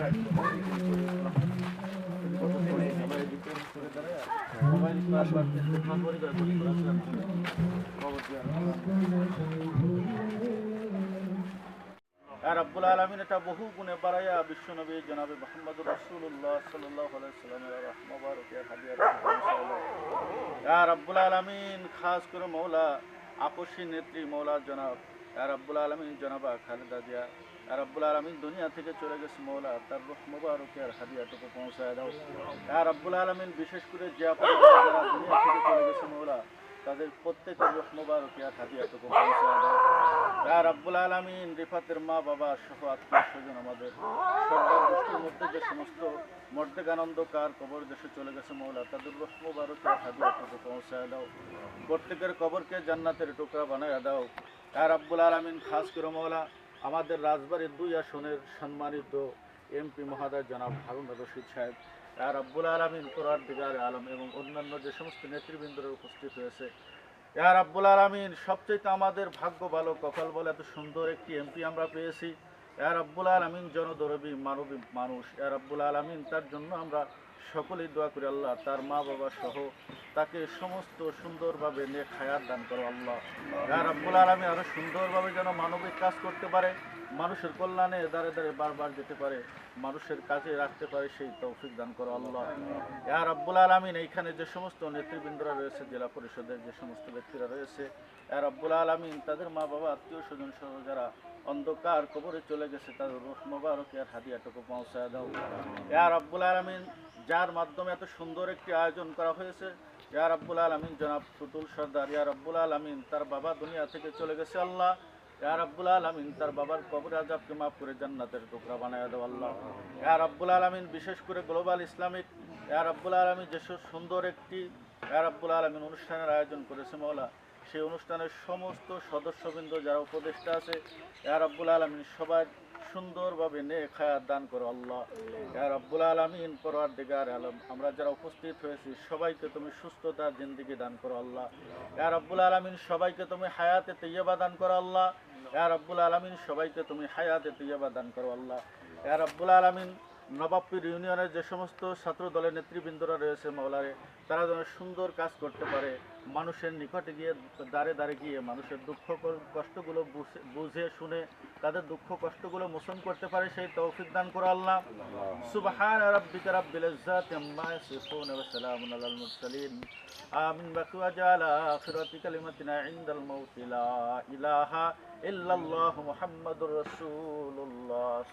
রব্বুল আলামিন এটা বহু গুণে বাড়াইয়া বিশ্বনবী জনাবে মুহাম্মদুর রাসূলুল্লাহ সাল্লাল্লাহু আলাইহি সাল্লামের মুবারকে হাদিয়া ইয়া রব্বুল আলামিন, খাস করে মওলা আপসী নেত্রী মওলা জনাব ইয়া রব্বুল আলামিন জনাবা খালেদা জিয়া ইয়া রব্বুল আলামিন দুনিয়া থেকে চলে গেছে মওলা, তার রূহ মুবারকের হাদিয়াটুকু পৌঁছায় দাও ইয়া রব্বুল আলামিন। বিশেষ করে যে আপনারা যারা দুনিয়া থেকে চলে গেছে মওলা, তাদের প্রত্যেকের রূহ মুবারকের হাদিয়াটুকু পৌঁছায় দাও ইয়া রব্বুল আলামিন। রিফাতের মা বাবা সহ আত্মীয় স্বজন আমাদের সর্দার গোষ্ঠীর মধ্যে যে সমস্ত মর্দেগানন্দকার কবর দেশে চলে গেছে মওলা, তাদের রূহ মুবারকের হাদিয়াটুকু পৌঁছায় দাও, প্রত্যেকের কবরকে জান্নাতের টুকরা বানায় দাও ইয়া রব্বুল আলামিন। খাস করে মওলা আমাদের রাজবাড়ির 2 আসনের সম্মানিত এমপি মহোদয় জনাব হারুন রশিদ সাহেব ইয়া রব্বুল আলামিন, পরওয়ারদিগার আলম এবং অন্যান্য যে সমস্ত নেতৃবৃন্দরা উপস্থিত হয়েছে ইয়া রব্বুল আলামিন, সবচেয়ে আমাদের ভাগ্য ভালো, কপাল বলে এত সুন্দর একটি এমপি আমরা পেয়েছি ইয়া রব্বুল আলামিন। জনদরদী মানবিক মানুষ ইয়া রব্বুল আলামিন, তার জন্য আমরা সকলেই দোয়া করি আল্লাহ তার মা বাবা সহ তাকে সমস্ত সুন্দরভাবে নেক হায়াত দান করো আল্লাহ ইয়া রব্বুল আলামিন। আরো সুন্দরভাবে যেন মানবিক কাজ করতে পারে, মানুষের কল্যাণে দাঁড়ে দাঁড়ে বারবার যেতে পারে, মানুষের কাজে রাখতে পারে, সেই তৌফিক দান করো আল্লাহ ইয়া রব্বুল আলামিন। এইখানে যে সমস্ত নেতৃবৃন্দরা রয়েছে, জেলা পরিষদের যে সমস্ত ব্যক্তিরা রয়েছে ইয়া রব্বুল আলামিন, তাদের মা বাবা আত্মীয় স্বজন সহ যারা অন্ধকার কবরে চলে গেছে, তাদের রূহ মুবারকের হাদিয়াটুকু পৌঁছায় দাও ইয়া রব্বুল আলামিন। যার মাধ্যমে এত সুন্দর একটি আয়োজন করা হয়েছে ইয়া রব্বুল আলামিন, জনাব ফুতুল সর্দার ইয়া রব্বুল আলামিন, তার বাবা দুনিয়া থেকে চলে গেছে আল্লাহ ইয়া রব্বুল আলামিন, তার বাবার কবর আযাবকে মাফ করে জান্নাতের টুকরা বানায় দাও আল্লাহ ইয়া রব্বুল আলামিন। বিশেষ করে গ্লোবাল ইসলামিক ইয়া রব্বুল আলামিন যে সুন্দর একটি ইয়া রব্বুল আলামিন অনুষ্ঠানের আয়োজন করেছে মওলা, সেই অনুষ্ঠানের সমস্ত সদস্যবৃন্দ যারা উপদেষ্টা আছে ইয়া রব্বুল আলামিন, সবাই সুন্দরভাবে নেক হায়াত দান করো আল্লাহ ইয়া রব্বুল আলামিন। পরওয়ারদিগার আলম, আমরা যারা উপস্থিত হয়েছি সবাইকে তুমি সুস্থতার জিন্দেগি দান করো আল্লাহ ইয়া রব্বুল আলামিন। সবাইকে তুমি হায়াতে তৈয়বা দান করো আল্লাহ ইয়া রব্বুল আলামিন। সবাইকে তুমি হায়াতে তৈয়বা দান করো আল্লাহ ইয়া রব্বুল আলামিন। নবাবপুর ইউনিয়নের যে সমস্ত ছাত্র দলের নেতৃবৃন্দরা রয়েছে মওলারে, তারা যেন সুন্দর কাজ করতে পারে, মানুষের নিকটে গিয়ে দাঁড়ে দাঁড়ে গিয়ে মানুষের দুঃখ কষ্টগুলো বুঝে শুনে তাদের দুঃখ কষ্টগুলো মোচন করতে পারে, সেই তৌফিক দান করো আল্লাহ। সুবহান রাব্বিকা রাব্বিল ইজ্জাতি আম্মা ইয়াসিফুন ওয়া সালামুন আলাল মুরসালিন আমিন ওয়া জাআলা আখিরাতি কালিমাতিনা ইনদাল মাউতি লা ইলাহা ইল্লাল্লাহু মুহাম্মাদুর রাসূলুল্লাহ।